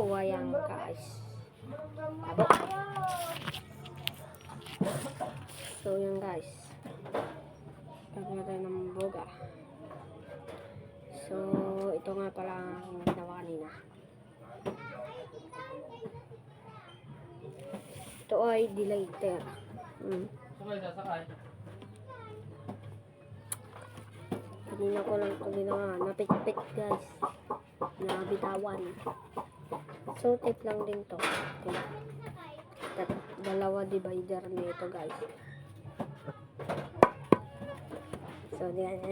So, ayan guys. Abo. So, ayan guys. Gagawa tayo ng boga. So, ito nga pala ang ginawa kanina. Ito ay delighter. Kanina ko lang ito ginawa. Napit-pit guys. Nabitawan. So, tape lang din to. Dalawa divider nito guys. So, yan.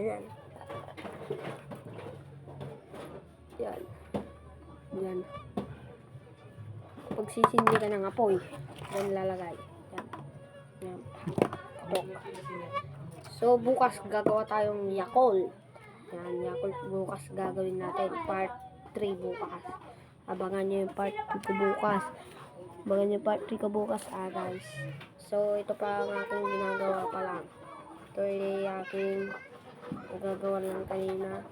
Yan. Pag sisindi ka ng apoy, yan lalagay. Yan. Tok. So, bukas gagawa tayong Yakult. Yan, Yakult bukas gagawin natin. Part 3 bukas. Abangan nyo yung part 2 ko bukas. Abangan nyo yung part 3 ko bukas, guys. So, ito pa ang aking ginagawa pa lang. Ito ay aking nagagawa lang kanina.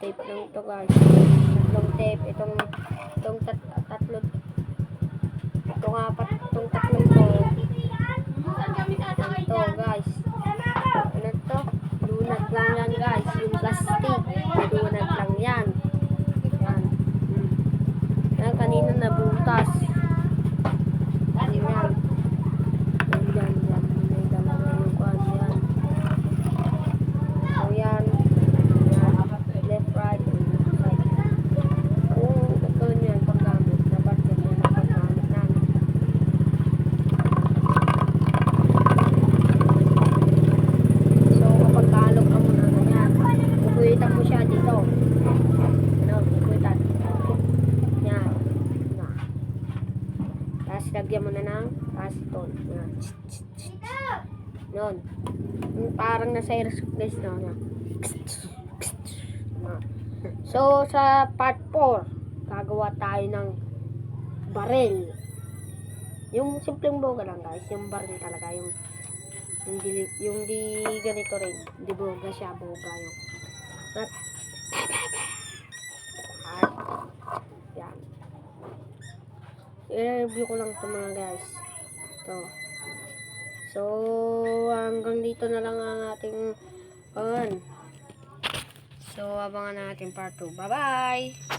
Tape lang ito, guys. Tatlong tape. Itong tatlo. Itong apat. Itong tatlong to. Ito, guys. Ano to? Lunag lang yan, guys. Yung plastic. Lunag lang yan. Yan, kanina nabutas. Yan. May dalawa yung kwan. Yan. So, yan. Left, right. Side. Kung gagawin yan paggamit, dapat ganyan ang paggamit namin. So, kapag kalog ka muna ganyan, pupuwitan mo siya dito. Pupuwitan. Yan. Tapos lagyan mo na ng acetone. Yan. Yun. Parang nasa airsoft guys na. Yan. So, sa part 4, gagawa tayo ng baril. Yung simpleng boga lang guys. Yung baril talaga. Yung di ganito rin. Di boga siya. Boga yung. At, yan. I-review ko lang ito mga guys. Ito. So, hanggang dito na lang ang ating So, abangan natin part 2. Bye-bye!